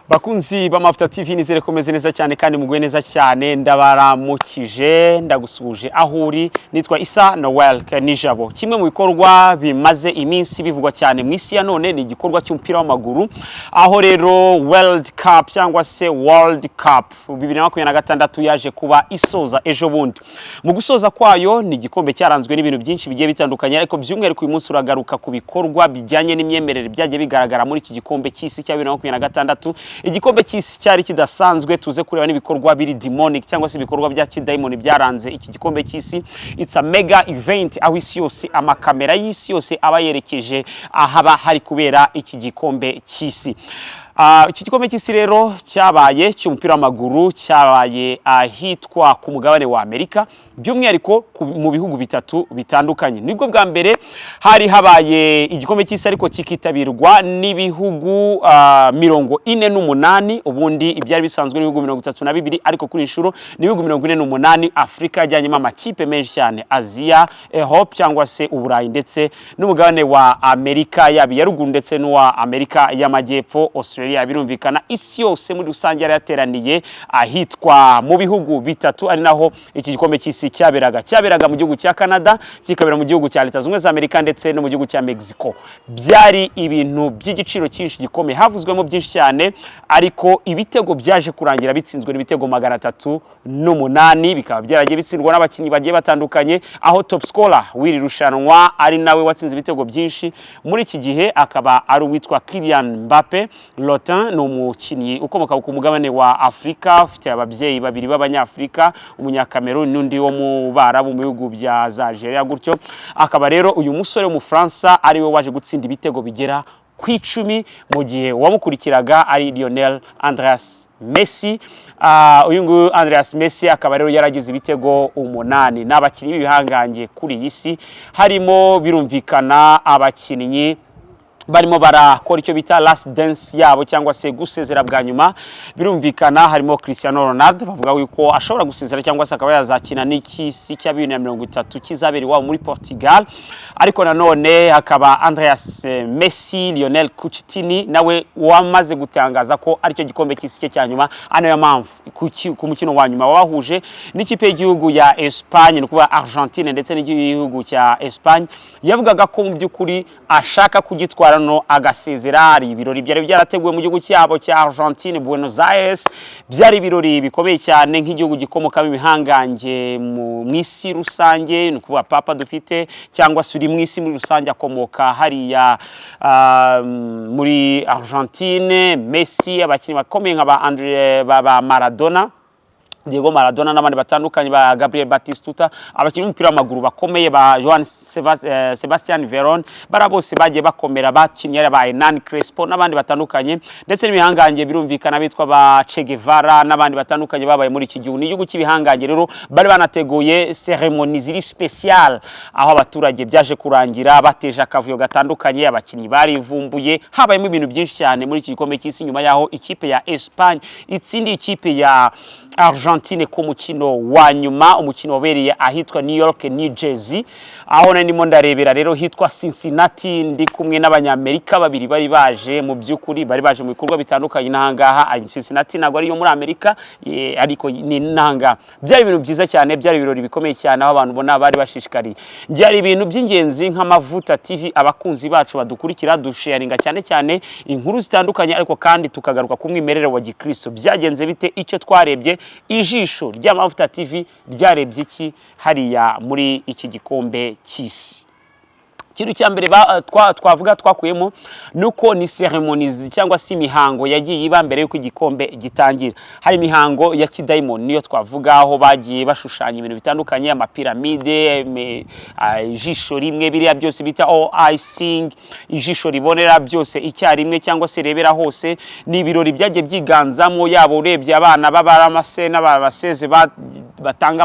Bakunzi b'Amavuta TV nizere komeze neza cyane kandi mugwe neza cyane ndabaramukije ndagusuje aho uri nitwa Isa Noel Kanijabo. Kimwe mu bikorwa bimaze iminsi bivugwa cyane mu isi ya none ni igikorwa cy'umupira w'amaguru aho rero World Cup cyangwa se World Cup 2026 yaje kuba isoza ejo bundi. Mu gusoza kwayo ni igikombe cyaranzwe n'ibintu byinshi bigiye bitandukanye ariko by'umwihariko uyu munsi uragaruka ku bikorwa bijyanye n'imyemerere byagiye bigaragara muri iki gikombe cy'isi cya 2026. Igikombe cy'isi cyari kidasanzwe tuze kureba n'ibikorwa biri demonic cyangwa se ibikorwa bya kidaimoni byaranze iki gikombe cy'isi. It's a mega event aho isi yose amakamera y'isi yose aba yerekeje ahaba hari kubera iki gikombe cy'isi. Iki gikombe cy'isi rero cyabaye cy'umupira w'amaguru cyabaye ahitwa ku mugabane wa Amerika by'umwihariko mu bihugu bitatu bitandukanye. Nibwo bwa mbere hari habaye igikombe cy'isi ariko kikitabirwa n'ibihugu 48 ubundi ibyari bisanzwe n'ibihugu 32 ariko kuri inshuro n'ibihugu 48 Afrika yajyanyemo amakipe menshi cyane Asia, Europe cyangwa se Uburayi ndetse n'umugabane wa Amerika yabi ya ruguru ndetse n'uwa Amerika y'amajyepfo Australia. Birumvikana isi yose muri rusange yarateraniye ahitwa mu bihugu bitatu ari naho iki gikombe cy'isi cyaberaga mu gihugu cya Canada, kikabera mu gihugu cya Leta Zunze za Amerika ndetse no mu gihugu cya Mexico. Byari ibintu by'igiciro cyinshi gikomeye havuzwemo byinshi cyane ariko ibitego byaje kurangira bitsinzwe n'ibitego 308 bikaba byaragiye bitsindwa n'abakinnyi bagiye batandukanye aho top scorer w'iri rushanwa ari nawe watsinze ibitego byinshi muri iki gihe akaba ari uwitwa Kylian Mbappe. Lotin ni umukinnyi ukomoka ku mugabane wa Afrika ufite ababyeyi babiri b'Abanyafrika umunyakamerun n'undi wo mu Barabu mu bihugu bya Algeria gutyo. Akaba rero uyu musore mu France ari we waje gutsinda ibitego bigera ku 10 mu gihe wamukurikiraga ari Lionel Andreas Messi. Uyu nguyu Andreas Messi akaba rero yaragize ibitego 8 n'abakinnyi b'ibihangange kuri iyi si harimo birumvikana abakinnyi barimo barakora icyo bita last dance yabo cyangwa se gusezera bwa nyuma. Birumvikana harimo Cristiano Ronaldo bavuga yuko ashobora gusezera cyangwa se akaba yazakina n'ikisi cya 2030 kizabera iwabo muri Portugal. Ariko nanone hakaba Andreas Messi, Lionel Coutinho nawe wamaze gutangaza ko aricyo gikombe cy'isi cye cya nyuma. Ano ya mpamvu ku mukino wa nyuma wabahuje n'ikipe y'igihugu ya Espagne no kuba Argentine ndetse n'igihugu cya Espagne yavugaga ko mu by'ukuri ashaka kugitwara no agasezera. Ibirori byari byarateguwe mu gihugu cyabo cya Argentine Buenos Aires, byari ibirori bikomeye cyane nk'igihugu gikomoka mu bihangange mu isi rusange no kuvuga papa dufite cyangwa suri mu isi muri rusange akomoka hariya muri Argentine. Messi abakinnyi bakomeye nk'aba Maradona, Diego Maradona n'abandi batandukanye ba Gabriel Batistuta, abakinnyi b'umupira w'amaguru bakomeye ba Joan Sebastian Veron barabose bagiye bakomera bakinnye ba Hernan Crespo n'abandi batandukanye ndetse n'ibihangange birumvikana bitwa ba Che Guevara n'abandi batandukanye babaye muri iki gihugu. N'igihugu cy'ibihangange rero bari banateguye ceremony ziri special aho abaturage byaje kurangira bateje akavuyo gatandukanye, abakinnyi barivumbuye, habayemo ibintu byinshi cyane muri iki gikombe cy'isi nyuma yaho ikipe ya Espagne itsindi ikipe ya Argentine ku mukino wa nyuma. Umukino wabereye ahitwa New York, New Jersey, aho ndimo ndarebera rero hitwa Cincinnati ndi kumwe n'Abanyamerika babiri bari baje mu by'ukuri bari baje mu bikorwa bitandukanye n'ahangaha. Cincinnati ntabwo ari yo muri Amerika ariko ni nanga. Byari ibintu byiza cyane, byari ibirori bikomeye cyane aho abantu bona bari bashishikariye. Byari ibintu by'ingenzi nk'Amavuta TV abakunzi bacu badukurikira dusharinga cyane inkuru zitandukanye ariko kandi tukagaruka ku mwimerere wa Gikristo. Byagenze bite? Icyo twarebye ijisho ry'Amavuta TV ryarebye iki hariya muri iki gikombe cy'isi. Ikintu cya mbere twavuga twakuyemo nuko ni ceremonies cyangwa si imihango yagiye iba mbere yuko igikombe gitangira. Hari imihango ya kidaimoni niyo twavuga aho bagiye bashushanya ibintu bitandukanye, amapiramide, ijisho rimwe, biriya byose bita all eye ijisho ribonera byose icyarimwe cyangwa se rebera hose. Ni ibirori byagiye byiganzamo yabo urebye abana b'abaramase n'abaseze batanga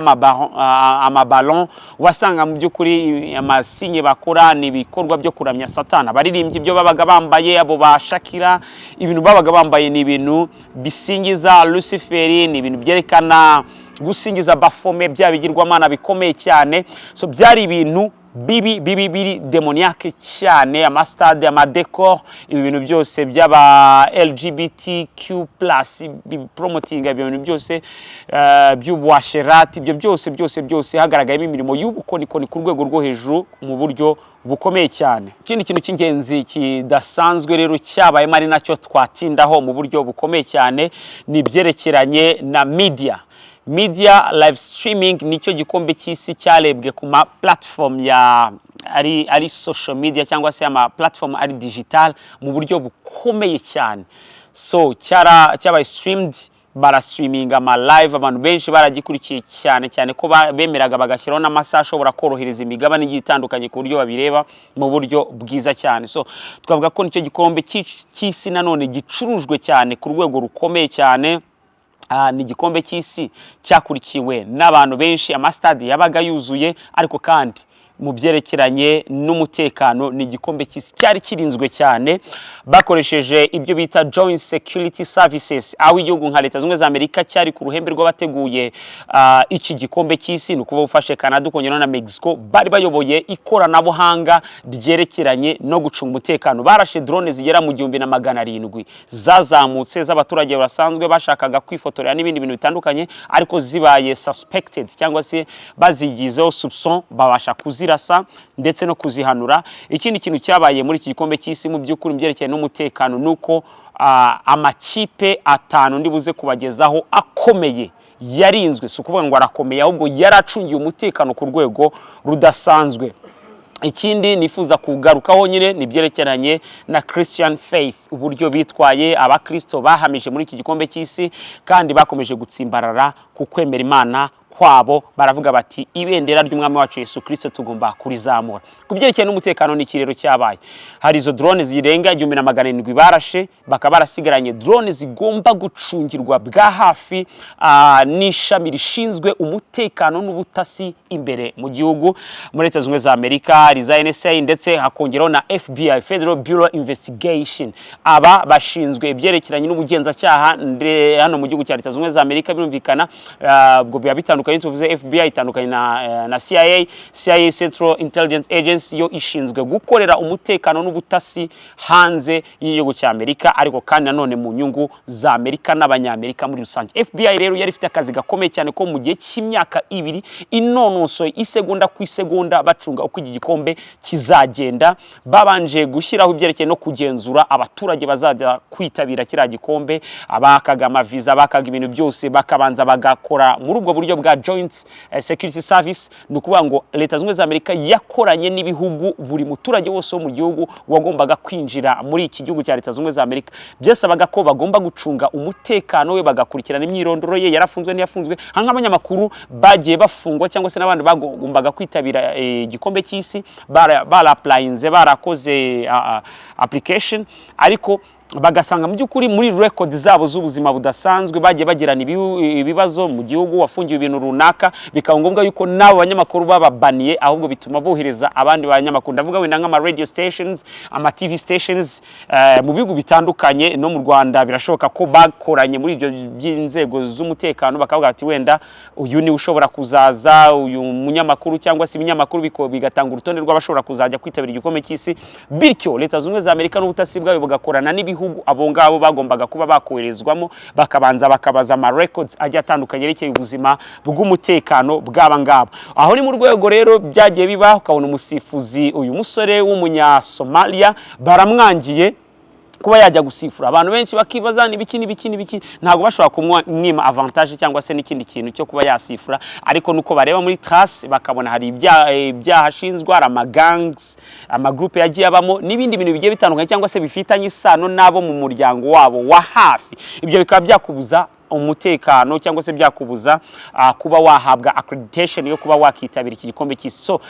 amaballon wasanga mu by'ukuri amasinye bakora ni ibikorwa byo kuramya Satana. Baririmbye ibyo babaga bambaye abo ba Shakira, ibintu babaga bambaye ni ibintu bisingiza Lucifer, ni ibintu byerekana gusingiza Baphomet, byabigirwamana bikomeye cyane. So byari ibintu biri demoniaque cyane, amastade, amadecor, ibi bintu byose by'aba LGBTQ+ promoting ibyo bintu byose by'ubwasherati, ibyo byose hagaragayemo imirimo y'ubukonikoni ku rwego rwo hejuru mu buryo bukomeye cyane. Ikindi kintu cy'ingenzi kidasanzwe rero cyabaye ari nacyo twatindaho mu buryo bukomeye cyane ni byerekeranye na media live streaming. Nicyo gikombe cy'isi cyarebwe ku ma platform ya ari social media cyangwa se ama platform ari digital mu buryo bukomeye cyane. So cyabaye streamed, barastreaminga ama live, abantu benshi baragikurikiye cyane ko bemeraga bagashyiraho n'amasaha ashobora korohereza imigabane igiye itandukanye ku buryo babireba mu buryo bwiza cyane. So twavuga ko nicyo gikombe cy'isi nanone gicurujwe cyane ku rwego rukomeye cyane. Ni igikombe cy'isi cyakurikiwe n'abantu benshi, amastade yabaga yuzuye, ariko kandi mu byerekeranye n'umutekano ni igikombe cy'isi cyari kirinzwe cyane, bakoresheje ibyo bita Joint Security Services, aho igihugu nka Leta Zunze za Amerika cyari ku ruhembe rw'abateguye iki gikombe cy'isi, ni ukuvuga ufashe Canada ukongera na Mexico, bari bayoboye ikoranabuhanga ryerekeranye no gucunga umutekano. Barashe drone zigera mu 1700 zazamutse z'abaturage basanzwe bashakaga kwifotorera n'ibindi bintu bitandukanye, ariko zibaye suspected cyangwa se bazigizeho soupçon, babasha kuzirasa ndetse no kuzihanura. Ikindi kintu cyabaye muri iki gikombe cy'isi mu by'ukuri byerekeye n'umutekano nuko amakipe 5 ndibuze kubagezaho akomeye yarinzwe, si ukuvuga ngo arakomeye, ahubwo yaracungiye umutekano ku rwego rudasanzwe. Ikindi nifuza kugarukaho nyine ni byerekeranye na Christian faith, uburyo bitwaye abakristo bahamije muri iki gikombe cy'isi kandi bakomeje gutsimbarara ku kwemera Imana kwabo. Baravuga bati ibendera ry'umwami wacu Yesu Kristo tugomba kurizamura. Kubyerekeye n'umutekano ni kirero cyabaye, hari izo drone zirenga 1700 barashe, bakaba barasigaranye drone zigomba gucungirwa bwa hafi n'ishami rishinzwe umutekano n'ubutasi imbere mu gihugu muri Leta Zunze za Amerika, riza NSA ndetse hakongeraho na FBI, Federal Bureau Investigation. Aba bashinzwe ibyerekeranye n'ubugenzacyaha hano mu gihugu cya Leta Zunze za Amerika. Birumvikana ubwo biba bitandukanye, tuvuze FBI itandukanye na CIA, Central Intelligence Agency, yo ishinzwe gukorera umutekano n'ubutasi hanze y'igihugu cya Amerika, ariko kandi nanone mu nyungu za Amerika n'abanyamerika muri rusange. FBI rero yari ifite akazi gakomeye cyane ko mu gihe cy'imyaka 2 inonosoye isegonda ku isegonda bacunga uko iki gikombe kizagenda, babanje gushyiraho ibyerekeye no kugenzura abaturage bazajya kwitabira kiriya gikombe, abakaga amaviza, bakaga ibintu byose, bakabanza bagakora muri ubwo buryo bwa Joint Security Service. Ni ukuvuga ngo Leta Zunze za Amerika yakoranye n'ibihugu, buri muturage wose wo mu gihugu wagombaga kwinjira muri iki gihugu cya Leta Zunze za Amerika byasabaga ko bagomba gucunga umutekano we, bagakurikirana imyirondoro ye, yarafunzwe ntiyafunzwe. Nk'abanyamakuru bagiye bafungwa cyangwa se n'abandi bagombaga kwitabira igikombe cy'isi, barapplyinze, barakoze application, ariko bagasanga mu by'ukuri muri record zabo z'ubuzima budasanzwe bagiye bagirana ibibazo mu gihugu, wafungiwe ibintu runaka, bikaba ngombwa yuko nabo banyamakuru bababaniye, ahubwo bituma bohereza abandi banyamakuru. Ndavuga wenda nk'ama radio stations, ama TV stations mu bihugu bitandukanye no mu Rwanda. Birashoboka ko bakoranye muri ibyo by'inzego z'umutekano, bakavuga ati wenda uyu ni ushobora kuzaza, uyu munyamakuru cyangwa se ibinyamakuru bigatanga urutonde rw'abashobora kuzajya kwitabira igikombe cy'isi. Bityo Leta Zunze za Amerika n'ubutasi bwayo bugakorana n'ibihugu abo ngabo bagombaga kuba bakoherezwamo, bakabanza bakabaza ama records ajya atandukanye yerekeye ubuzima bw'umutekano bw'aba ngabo. Aho ni mu rwego rero byagiye biba, ukabona umusifuzi uyu musore w'umunya Somalia baramwangiye kuba yajya gusifura. Abantu benshi bakibaza n'ibiki ntago bashobora kumwima avantage cyangwa se n'ikindi kintu cyo kuba yasifura, ariko nuko bareba muri trace bakabona hari ibyahashinzwe, amagangs, amagroupe yagiye abamo n'ibindi bintu bigiye bitandukanye cyangwa se bifitanye isano nabo mu muryango wabo wa hafi. Ibyo bikaba byakubuza umutekano cyangwa se byakubuza kuba wahabwa accreditation yo kuba wakitabira iki gikombe cy'isi. So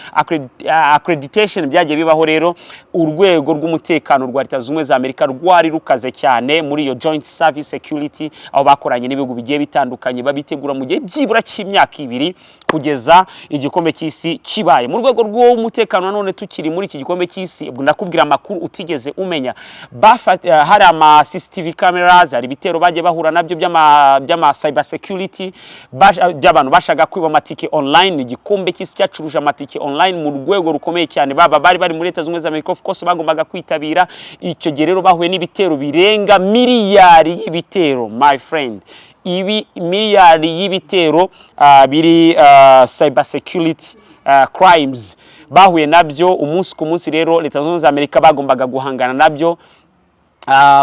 accreditation byagiye bibaho rero, urwego rw'umutekano rwa Leta Zunze za Amerika rwari rukaze cyane muri iyo Joint Service Security, aho bakoranye n'ibihugu bigiye bitandukanye babitegura mu gihe byibura cy'imyaka 2 kugeza igikombe cy'isi kibaye. Mu rwego rw'umutekano none tukiri muri iki gikombe cy'isi, ndakubwira amakuru utigeze umenya. Hari ama CCTV cameras, hari bitero bagiye bahura nabyo by'ama by'ama cyber security by'abantu bashaka kwiba amatike online. Igikombe cy'isi cyacuruje amatike online mu rwego rukomeye cyane, bari muri Leta Zunze za Amerika, of course bagombaga kwitabira icyo gihe. Rero bahuye n'ibitero birenga miliyari y'ibitero, my friend, ibi miliyari y'ibitero biri cyber security crimes bahuye nabyo umunsi ku munsi. Rero Leta Zunze za Amerika bagombaga guhangana nabyo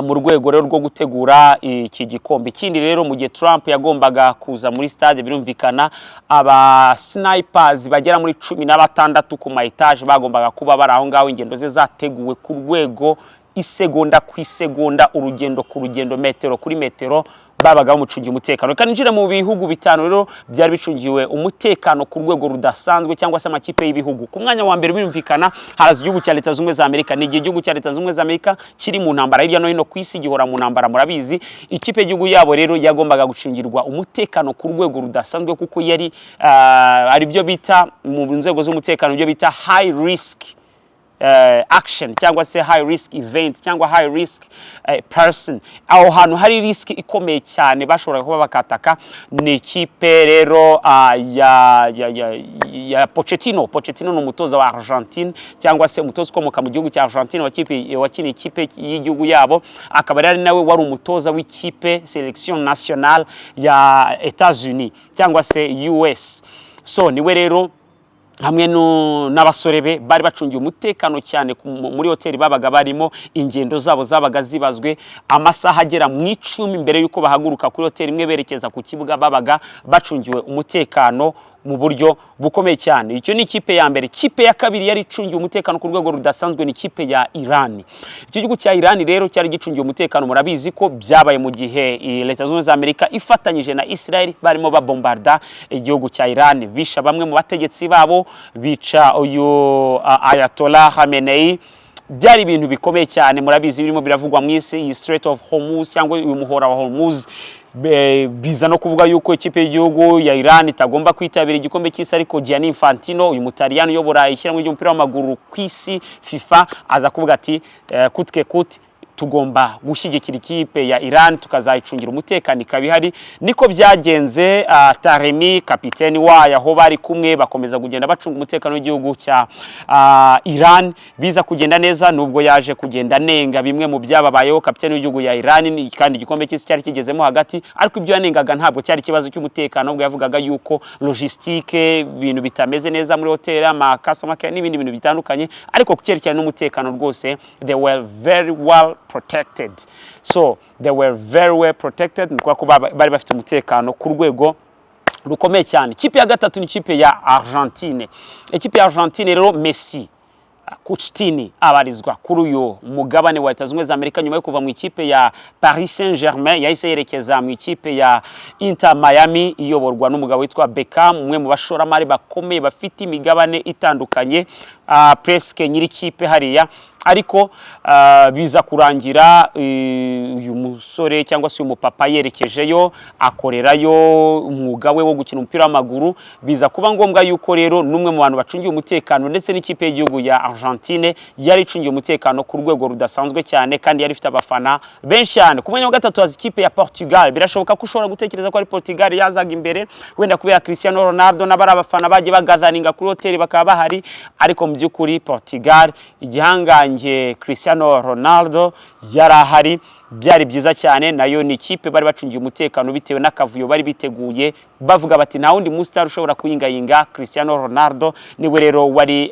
mu rwego rero rwo gutegura iki gikombe. Ikindi rero mu gihe Trump yagombaga kuza muri stade, birumvikana aba snipers bagera muri 16 ku ma etage bagombaga kuba bari aho ngaho. Ingendo ze zateguwe ku rwego isegonda ku isegonda, urugendo ku rugendo, metero kuri metero, babaga bamucungiye umutekano. Kanjira mu bihugu bitanu rero byari bicungiwe umutekano ku rwego rudasanzwe, cyangwa se amakipe y'ibihugu. Ku mwanya wa mbere birumvikana haraza igihugu cya Leta Zunze za Amerika. Ni igihugu cya Leta Zunze za Amerika kiri mu ntambara hirya no hino ku isi, gihora mu ntambara, murabizi. Ikipe y'igihugu yabo rero yagombaga gucungirwa umutekano ku rwego rudasanzwe, kuko yari ari byo bita mu nzego z'umutekano byo bita high risk action, cyangwa se high risk event, cyangwa high risk person. Aho hantu hari risk ikomeye cyane bashobora kuba bakataka. Ni ikipe rero ya Pochettino ni umutoza wa Argentine, cyangwa se umutoza ukomoka mu gihugu cya Argentine wakiniye ikipe y'igihugu yabo. Akaba ari nawe wari umutoza w'ikipe selection nationale ya Etats-Unis, cyangwa se US. So niwe rero hamwe n'abasore be bari bacungiye umutekano cyane muri hoteli babaga barimo. Ingendo zabo zabaga zibazwe amasaha agera mu 10 mbere yuko bahaguruka kuri hoteli imwe berekeza ku kibuga, babaga bacungiwe umutekano mu buryo bukomeye cyane. Icyo ni ikipe ya mbere. Ikipe ya kabiri yari icungiye umutekano ku rwego rudasanzwe ni ikipe ya Iran. Iki gihugu cya Iran rero cyari gicungiye umutekano, murabizi ko byabaye mu gihe Leta Zunze za Amerika ifatanyije na Israel barimo babombarda igihugu cya Iran, bisha bamwe mu bategetsi babo, bica uyu Ayatollah Khamenei. Byari ibintu bikomeye cyane, murabizi birimo biravugwa mu isi, iyi Strait of Hormuz cyangwa uyu muhora wa Hormuz. Biza no kuvuga yuko ikipe y'igihugu ya Iran itagomba kwitabira igikombe cy'isi, ariko Gianni Infantino, uyu mutaliyano uyobora ishyirahamwe ry'umupira w'amaguru ku isi FIFA, aza kuvuga ati kutke kuti tugomba gushyigikira ikipe ya Iran tukazayicungira umutekano ikabihari. Niko byagenze. Taremi kapiteni wayo aho bari kumwe bakomeza kugenda bacunga umutekano w'igihugu cya Iran, biza kugenda neza, nubwo yaje kugenda nenga bimwe mu byababayeho kapiteni w'igihugu ya Iran, kandi igikombe cy'isi cyari kigezemo hagati. Ariko ibyo yanengaga ntabwo cyari ikibazo cy'umutekano, ubwo yavugaga yuko logistique ibintu bitameze neza muri hoteli, ama customer care n'ibindi bintu bitandukanye. Ariko kucyerekana n'umutekano rwose, they were very well protected. So they were very well protected, nikuwa ko bari bafite umutekano ku rwego rukomeye cyane. Ikipe ya gatatu ni ikipe ya Argentine. Ikipe ya Argentine rero Messi Coutinho abarizwa kuri uyu mugabane wa Leta Zunze za Amerika nyuma yo kuva mu ikipe ya Paris Saint-Germain, yahise yerekeza mu ikipe ya Inter Miami iyoborwa n'umugabo witwa Beckham, umwe mu bashoramari bakomeye bafite imigabane itandukanye, presque nyiri ikipe hariya. Ariko biza kurangira uyu musore cyangwa se uyu mupapa yerekejeyo akorerayo umwuga we wo gukina umupira w'amaguru. Biza kuba ngombwa yuko rero numwe mu bantu bacungiye umutekano ndetse n'ikipe y'igihugu ya Argentine yari icungiye umutekano ku rwego rudasanzwe cyane, kandi yari ifite abafana benshi cyane. Ku mwanya wa gatatu haza ikipe ya Portugal. Birashoboka ko ushobora gutekereza ko ari Portugal yazaga imbere, wenda kubera Cristiano Ronaldo n'abari abafana bagiye bagadaninga kuri hoteli bakaba bahari. Ariko mu by'ukuri Portugal igihanganye Cristiano Ronaldo yarahari, byari byiza cyane. Nayo ni ikipe bari bacungiye umutekano bitewe n'akavuyo bari biteguye, bavuga bati nta wundi mustar ushobora kuyingayinga Cristiano Ronaldo. Niwe rero wari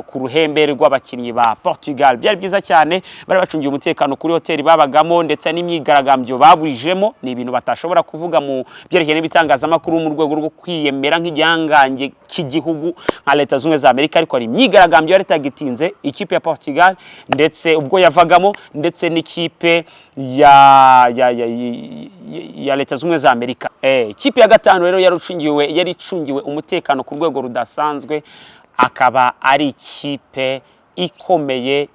ku ruhembe rw'abakinnyi ba Portugal. Byari byiza cyane, bari bacungiye umutekano kuri hoteli babagamo, ndetse n'imyigaragambyo baburijemo. Ni ibintu batashobora kuvuga mu byerekeye n'ibitangazamakuru mu rwego rwo kwiyemera nk'igihanganye cy'igihugu nka Leta Zunze za Amerika. Ariko ari imyigaragambyo yari tagitinze ikipe ya Portugal, ndetse ubwo yavagamo, ndetse n'ikipe ya Leta Zunze za Amerika. Ikipe ya gatanu rero yari icungiwe umutekano ku rwego rudasanzwe, akaba ari ikipe ikomeye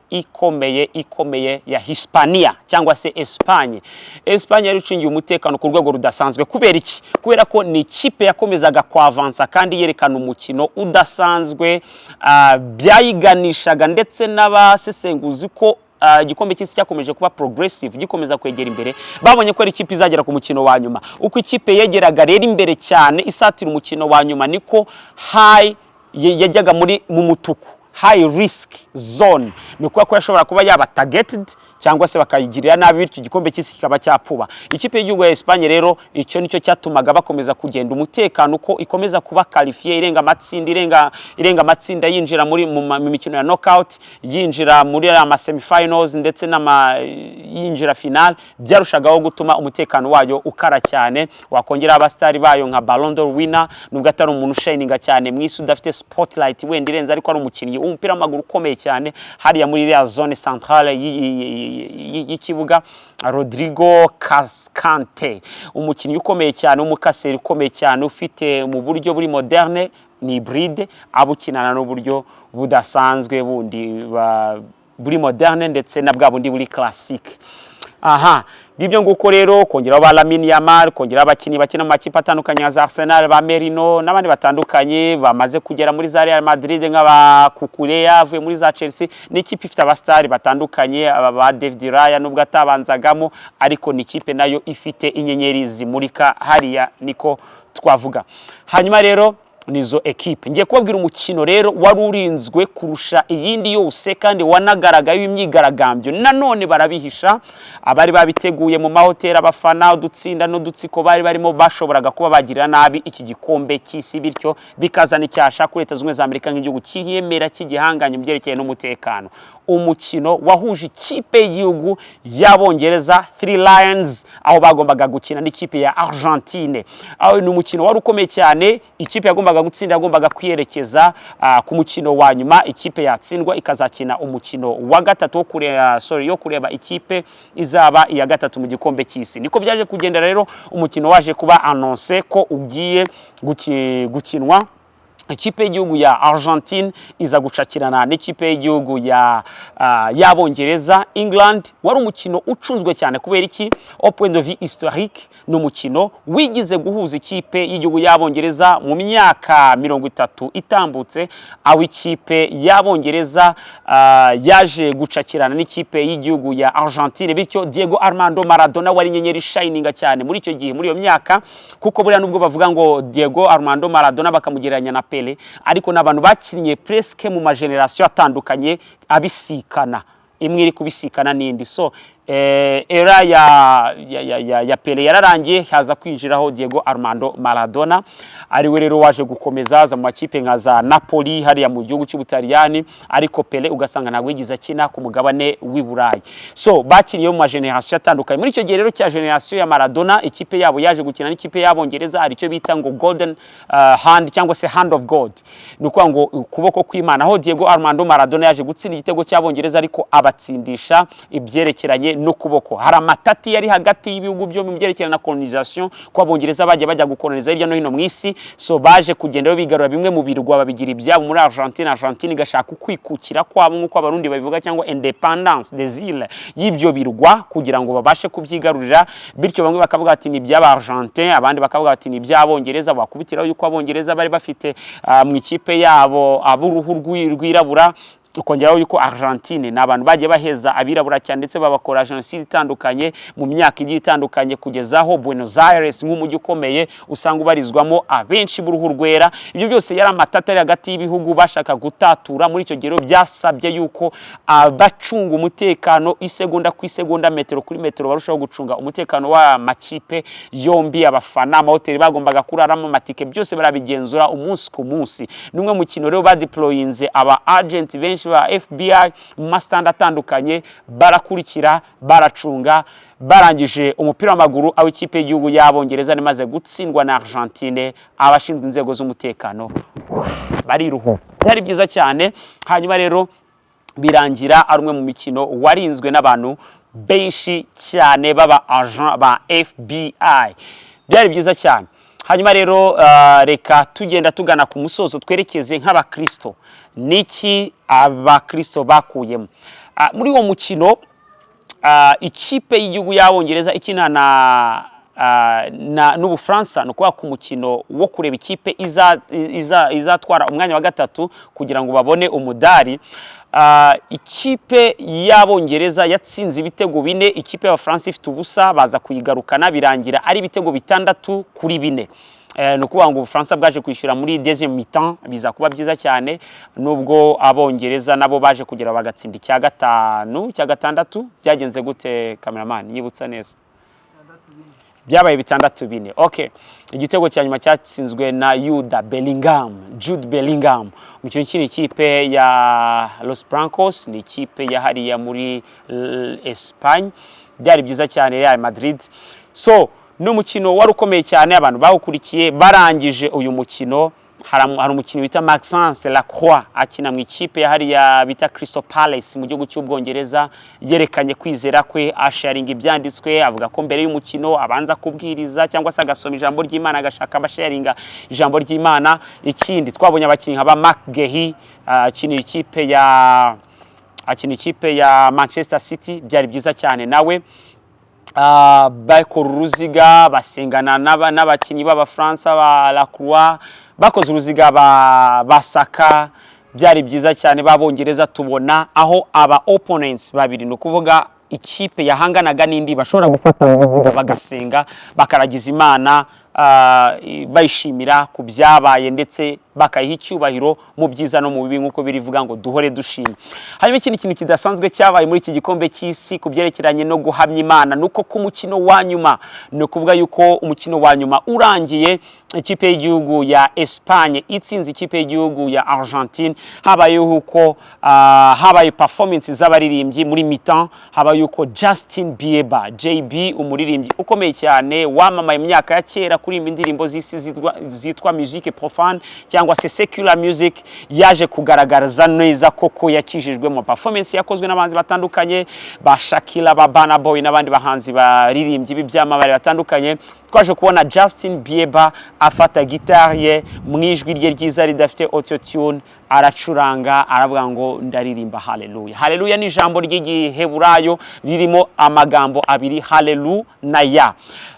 ya Hispania cyangwa se Espagne. Espagne yari icungiye umutekano ku rwego rudasanzwe. Kubera iki? Kubera ko ni ikipe yakomezaga kwavansa kandi yerekana umukino udasanzwe, byayiganishaga ndetse n'abasesenguzi ko igikombe cy'isi cyakomeje kuba progressive gikomeza kwegera imbere, babonye ko ari ikipe izagera ku mukino wa nyuma. Uko ikipe yegeraga rero imbere cyane isatira umukino wa nyuma, niko high yajyaga mu mutuku, high risk zone, ni kuko ko yashobora kuba yaba targeted cyangwa se bakayigirira nabi, bityo igikombe cy'isi kikaba cyapfuba. Ikipe y'igihugu ya Espagne rero icyo nicyo cyatumaga bakomeza kugenda umutekano uko ikomeza kuba qualifier, irenga amatsinda yinjira muri mu mikino ya knockout, yinjira muri ama semifinals ndetse yinjira final, byarushagaho gutuma umutekano wayo ukara cyane. Wakongera abastari bayo nka Ballon d'Or winner, nubwo atari umuntu shininga cyane mwisi udafite spotlight wenda irenze, ariko ari umukinnyi umupira w'amaguru ukomeye cyane hariya muri iriya zone centrale y'ikibuga. Rodrigo Cascante, umukinnyi ukomeye cyane, umukaseri ukomeye cyane, ufite mu buryo buri moderne, ni hybride, abukinana n'uburyo budasanzwe bundi buri moderne ndetse na bwa bundi buri classique. Aha, ngibyo nguko rero kongeraho ba Lamine Yamal, kongeraho abakinnyi bakina mu makipe atandukanye za Arsenal, ba Merino n'abandi batandukanye bamaze kugera muri za Real Madrid, nk'aba Cucurella avuye muri za Chelsea. Ni ikipe ifite abastari batandukanye, aba ba David Raya nubwo atabanzagamo, ariko ni ikipe nayo ifite inyenyeri zimurika hariya, niko twavuga. Hanyuma rero nizo ekipe ngiye kubabwira umukino rero wari urinzwe kurusha iyindi yose kandi wanagaragaye imyigaragambyo. Nanone barabihisha, abari babiteguye mu mahoteli, abafana, udutsinda n'udutsiko bari barimo bashoboraga kuba bagira nabi iki gikombe cy'isi, bityo bikazana icyasha kuri Leta Zunze za Amerika nk'igihugu cyiyemera cy'igihanganye mu byerekeye n'umutekano. Umukino wahuje ikipe y'igihugu y'Abongereza Three Lions, aho bagombaga gukina n'ikipe ya Argentine. Aho ni umukino wari ukomeye cyane, ikipe yagombaga gutsinda, yagombaga kwiyerekeza ku mukino wa nyuma. Ikipe yatsindwa ikazakina umukino wa gatatu yo kureba ikipe izaba iya gatatu mu gikombe cy'isi. Niko byaje kugenda rero, umukino waje kuba annonce ko ugiye gukinwa. Ikipe y'igihugu ya Argentine iza gucakirana n'ikipe y'igihugu y'Abongereza England. Wari umukino ucunzwe cyane kubera iki? Au point de vue historique, ni umukino wigize guhuza ikipe y'igihugu y'Abongereza mu myaka 30 itambutse, aho ikipe y'Abongereza yaje gucakirana n'ikipe y'igihugu ya Argentine, bityo Diego Armando Maradona wari inyenyeri shininga cyane muri icyo gihe, muri iyo myaka, kuko buriya nubwo bavuga ngo Diego Armando Maradona bakamugereranya na Pele, ariko n'abantu bakinnye presque mu mageneration atandukanye abisikana, imwe iri kubisikana n'indi. So era ya Pele yararangiye, haza kwinjiraho Diego Armando Maradona, ari we rero waje gukomeza za mu makipe nka za Napoli hariya mu gihugu cy'Ubutaliyani, ariko Pele ugasanga ntabwo yigize akina ku mugabane w'i Burayi. So bakiniye mu mageneration atandukanye. Muri icyo gihe rero cya generation ya Maradona, ikipe yabo yaje gukina n'ikipe y'Abongereza, ari cyo bita ngo golden hand cyangwa se hand of God, nuko ngo ukuboko kw'Imana, aho Diego Armando Maradona yaje gutsinda igitego cy'Abongereza, ariko abatsindisha ibyerekeranye no kuboko. Hari amatati yari hagati y'ibihugu byo mu byerekeranye na colonisation, ko Abongereza bajya gukoloniza hirya no hino mu isi. So baje kugenda bigarura bimwe mu birwa babigira ibyabo muri Argentine igashaka kwikukira kwabo nk'uko abarundi babivuga, cyangwa independence des îles y'ibyo birwa, kugira ngo babashe kubyigarurira. Bityo bamwe bakavuga ati ni by'aba Argentin, abandi bakavuga ati ni by'Abongereza. Bakubitiraho yuko Abongereza bari bafite mu ikipe yabo aburuhu rwirabura, ukongeraho yuko Argentine n'abantu bagiye baheza abirabura cyane, ndetse babakora genocide itandukanye mu myaka igiye itandukanye, kugezaho Buenos Aires nk'umujyi ukomeye usanga ubarizwamo abenshi b'uruhu rwera. Ibyo byose yari amatata hagati y'ibihugu bashaka gutatura. Muri icyo gihe byasabye yuko abacunga umutekano isegonda ku isegonda, metero kuri metero, barushaho gucunga umutekano wa makipe yombi. Abafana, amahoteli bagombaga kuraramo, amatike, byose barabigenzura umunsi ku munsi. Numwe mukino rero badeployinze aba agent benshi ba FBI mu mastanda atandukanye, barakurikira, baracunga. Barangije umupira w'amaguru, aho ikipe y'igihugu y'Abongereza nimaze gutsindwa na Argentine, abashinzwe inzego z'umutekano bariruhutse. Byari byiza cyane. Hanyuma rero birangira ari umwe mu mikino warinzwe n'abantu benshi cyane baba agent ba FBI. Byari byiza cyane. Hanyuma rero reka tugenda tugana ku musozo, twerekeze nk'abakristo niki abakristo bakuyemo muri uwo mukino. Ikipe y'igihugu y'Abongereza ikina na n'Ubufaransa, no kuba ku mukino wo kureba ikipe izatwara umwanya wa gatatu kugira ngo babone umudari. Ikipe y'Abongereza yatsinze ibitego 4, ikipe y'Abafaransa ifite ubusa, baza kuyigarukana birangira ari ibitego 6-4. No kuvuga ngo Ubufaransa bwaje kwishyura muri deuxième mi-temps, biza kuba byiza cyane, nubwo Abongereza nabo baje kugera bagatsinda icya 5 cya 6. Byagenze gute cameraman, yibutsa neza? Byabaye 6-4. Okay, igitego cya nyuma cyatsinzwe na Jude Bellingham. Umukino ukina ikipe ya Los Blancos, ni ikipe yahariya muri Espagne. Byari byiza cyane Real Madrid. So n'umukino wari ukomeye cyane, abantu bawukurikiye. Barangije uyu mukino, hari umukino bita Maxence Lacroix akina mu ikipe yahariya bita Crystal Palace mu gihugu cy'Ubwongereza. Yerekanye kwizera kwe, asharinga ibyanditswe, avuga ko mbere y'umukino abanza kubwiriza cyangwa se agasoma ijambo ry'Imana, agashaka abasharinga ijambo ry'Imana. Ikindi twabonye abakinnyi nk'aba Marc Guéhi akina ikipe ya Manchester City, byari byiza cyane nawe. Bakora uruziga, basengana n'abakinnyi b'Abafaransa ba Lacroix, bakoze uruziga basaka, byari byiza cyane. Babongereza tubona aho aba opponents babiri, no kuvuga ikipe yahanganaga n'indi, bashobora gufata uruziga bagasenga, bakaragiza Imana, bayishimira ku byabaye ndetse bakayiha icyubahiro mu byiza no mu bibi, nk'uko birivuga ngo duhore dushima. Hanyuma ikindi kintu kidasanzwe cyabaye muri iki gikombe cy'isi ku byerekeranye no guhamya Imana, nuko ku mukino wa nyuma, no kuvuga yuko umukino wa nyuma urangiye, ikipe y'igihugu ya Espagne itsinze ikipe y'igihugu ya Argentine. Habaye performance z'abaririmbyi muri mi-temps, habaye yuko Justin Bieber, JB, umuririmbyi ukomeye cyane wamamaye mu myaka ya kera kuri indirimbo z'isi zitwa musique profane cyangwa se secular music, yaje kugaragariza neza koko yakijijwe mu performance yakozwe n'abanzi batandukanye, ba Shakira, ba Burna Boy n'abandi bahanzi baririmbyi b'ibyamamare batandukanye. Twaje kubona Justin Bieber afata gitari ye mu ijwi rye ryiza ridafite auto tune, aracuranga, aravuga ngo ndaririmba haleluya. Haleluya ni ijambo ry'Igiheburayo ririmo amagambo abiri, haleluya na ya.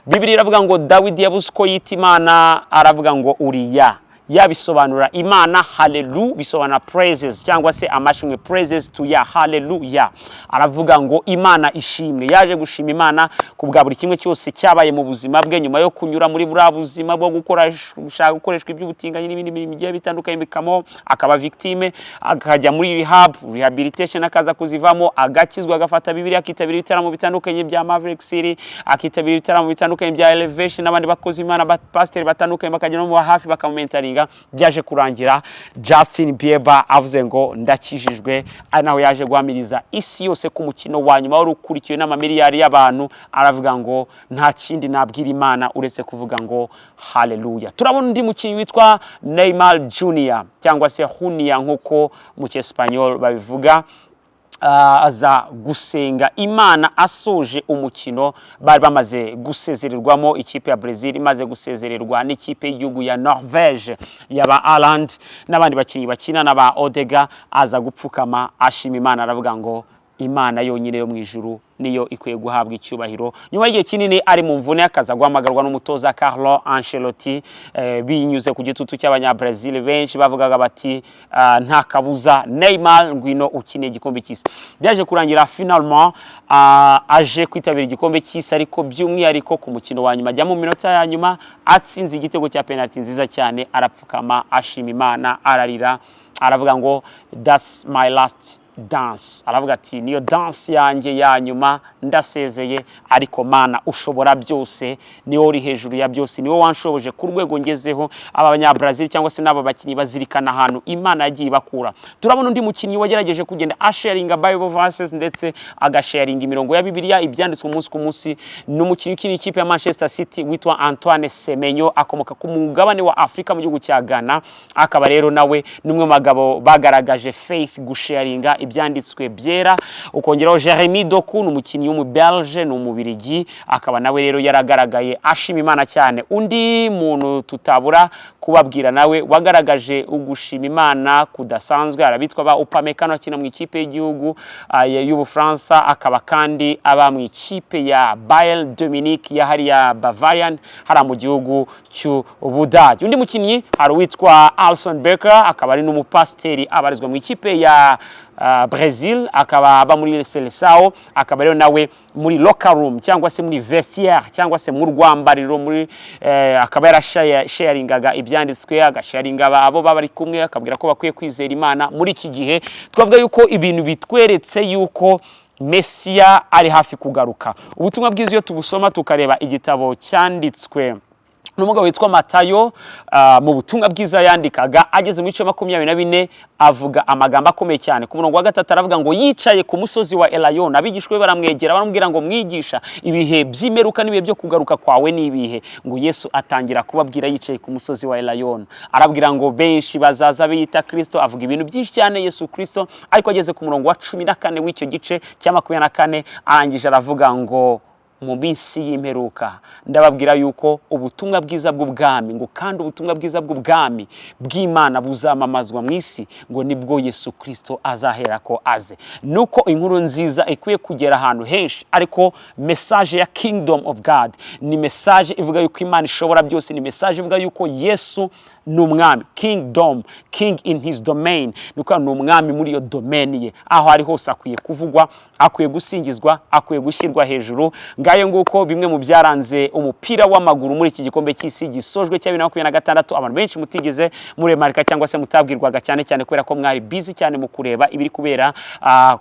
Bibiri iravuga ngo Dawidi yabuze uko yita Imana, aravuga ngo uriya. Yabisobanura Imana, haleluya bisobanura praises cyangwa se amashimwe, praises to ya, haleluya. Aravuga ngo Imana ishimwe, yaje gushima Imana ku bwa buri kimwe cyose cyabaye mu buzima bwe, nyuma yo kunyura muri bura buzima bwo gukoreshwa iby'ubutinganyi n'ibindi bigiye bitandukanye, bikamo akaba victime, akajya muri rehabilitation, akaza kuzivamo, agakizwa, agafata Bibiliya, akitabira ibitaramo bitandukanye bya Maverick City, akitabira ibitaramo bitandukanye bya Elevation, n'abandi bakozi Imana, pastor batandukanye bakagenda mu hafi bakamumentoringa. Byaje kurangira Justin Bieber avuze ngo ndakijijwe, ari naho yaje guhamiriza isi yose ku mukino wa nyuma wari ukurikiwe n'amamiliyari y'abantu. Aravuga ngo nta kindi nabwira Imana uretse kuvuga ngo haleluya. Turabona undi mukinnyi witwa Neymar Junior cyangwa se Junior nk'uko mu cyesipanyol babivuga, aza gusenga Imana asoje umukino. Bari bamaze gusezererwamo, ikipe ya Brazil imaze gusezererwa n'ikipe y'igihugu ya Norvège yaba Haaland n'abandi bakinnyi bakina n'aba Odega. Aza gupfukama ashima Imana, aravuga ngo Imana yonyine yo mu ijuru niyo ikwiye guhabwa icyubahiro. Nyuma y'igihe kinini ari mu mvune, akaza guhamagarwa n'umutoza Carlo Ancelotti, binyuze ku gitutu cy'Abanyabrazil benshi bavugaga bati nta kabuza Neymar ngwino ukine igikombe cy'isi. Byaje kurangira finalement aje kwitabira igikombe cy'isi, ariko by'umwihariko ku mukino wa nyuma ajya mu minota ya nyuma atsinze igitego cya penalty nziza cyane, arapfukama ashima Imana, ararira, aravuga ngo that's my last dance. Aravuga ati niyo dance yanjye ya nyuma, ndasezeye, ariko Mana ushobora byose, niwo uri hejuru ya byose, niwo wanshoboje ku rwego ngezeho. Abanyabrazil cyangwa se n'aba bakinnyi bazirikana ahantu Imana yagiye bakura. Turabona undi mukinnyi wagerageje kugenda asharinga Bible verses ndetse agasharinga imirongo ya Bibiliya, ibyanditswe umunsi ku munsi. N'umukinnyi ukina ikipe ya Manchester City witwa Antoine Semenyo, akomoka ku mugabane wa Afrika mu gihugu cya Ghana. Akaba rero nawe numwe magabo bagaragaje faith gusharinga ibyanditswe byera. Ukongeraho Jeremy Doku, umukinnyi w'umubelge n'umubirigi, akaba nawe rero yaragaragaye ashima Imana cyane. Undi muntu tutabura kubabwira nawe wagaragaje ugushima Imana kudasanzwe arabitwa ba Upamecano akina mu ikipe y'igihugu y'Ubufaransa, akaba kandi aba mu ikipe ya Bayern Dominique ya hariya Bavarian hara mu gihugu cy'Ubudage. Undi mukinnyi hari witwa Alisson Becker, akaba ari n'umupasteri abarizwa mu ikipe ya Brazil, akaba aba muri Seleção, akaba rero nawe muri locker room cyangwa se muri vestiaire cyangwa se mu rwambariro muri akaba yarasharingaga ibyanditswe, agasharinga abo bari kumwe, akabwira ko bakwiye kwizera Imana muri iki gihe. Twavuga yuko ibintu bitweretse yuko Mesiya ari hafi kugaruka. Ubutumwa bwiza iyo tubusoma tukareba igitabo cyanditswe n'umugabo witwa Matayo, mu butumwa bwiza yandikaga ageze mu bice 24 avuga amagambo akomeye cyane. Ku murongo wa 3 aravuga ngo yicaye ku musozi wa Elayon, abigishwe baramwegera baramubwira ngo mwigisha, ibihe by'imeruka nibihe byo kugaruka kwawe nibihe? Ngo Yesu atangira kubabwira yicaye ku musozi wa Elayon, arabwira ngo benshi bazaza biyita Kristo, avuga ibintu byinshi cyane Yesu Kristo, ariko ageze ku murongo wa 14 w'icyo gice cya 24 arangije aravuga ngo mu minsi y'imperuka ndababwira yuko ubutumwa bwiza bw'ubwami, ngo kandi ubutumwa bwiza bw'ubwami bw'Imana buzamamazwa mu isi, ngo nibwo Yesu Kristo azahera ko aze. Nuko inkuru nziza ikwiye kugera ahantu henshi, ariko message ya Kingdom of God ni message ivuga yuko Imana ishobora byose, ni message ivuga yuko Yesu n'umwami, kingdom, king in his domain, nuko n'umwami muri yo domain ye, aho ari hose akwiye kuvugwa, akwiye gusingizwa, akwiye gushyirwa hejuru. Ngayo nguko bimwe mu byaranze umupira w'amaguru muri iki gikombe cy'isi gisojwe cya 2026. Abantu benshi mutigeze muremarika cyangwa se mutabwirwaga cyane cyane kubera ko mwari busy cyane mu kureba ibiri kubera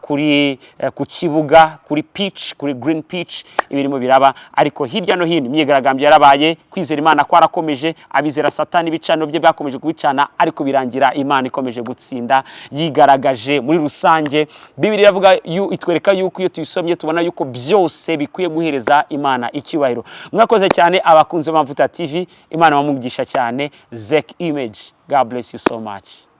kuri ku kibuga, kuri pitch, kuri green pitch, ibirimo biraba. Ariko hirya no hino imyigaragambyo yarabaye, kwizera Imana kwarakomeje, abizera Satani bicano bye bakomeje kubicana, ariko birangira Imana ikomeje gutsinda yigaragaje muri rusange. Bibiliya iravuga itwereka yuko iyo tuyisomye tubona yuko byose bikwiye guhereza Imana icyubahiro. Mwakoze cyane abakunze Amavuta TV, Imana bamugisha cyane. Zek Image, God bless you so much.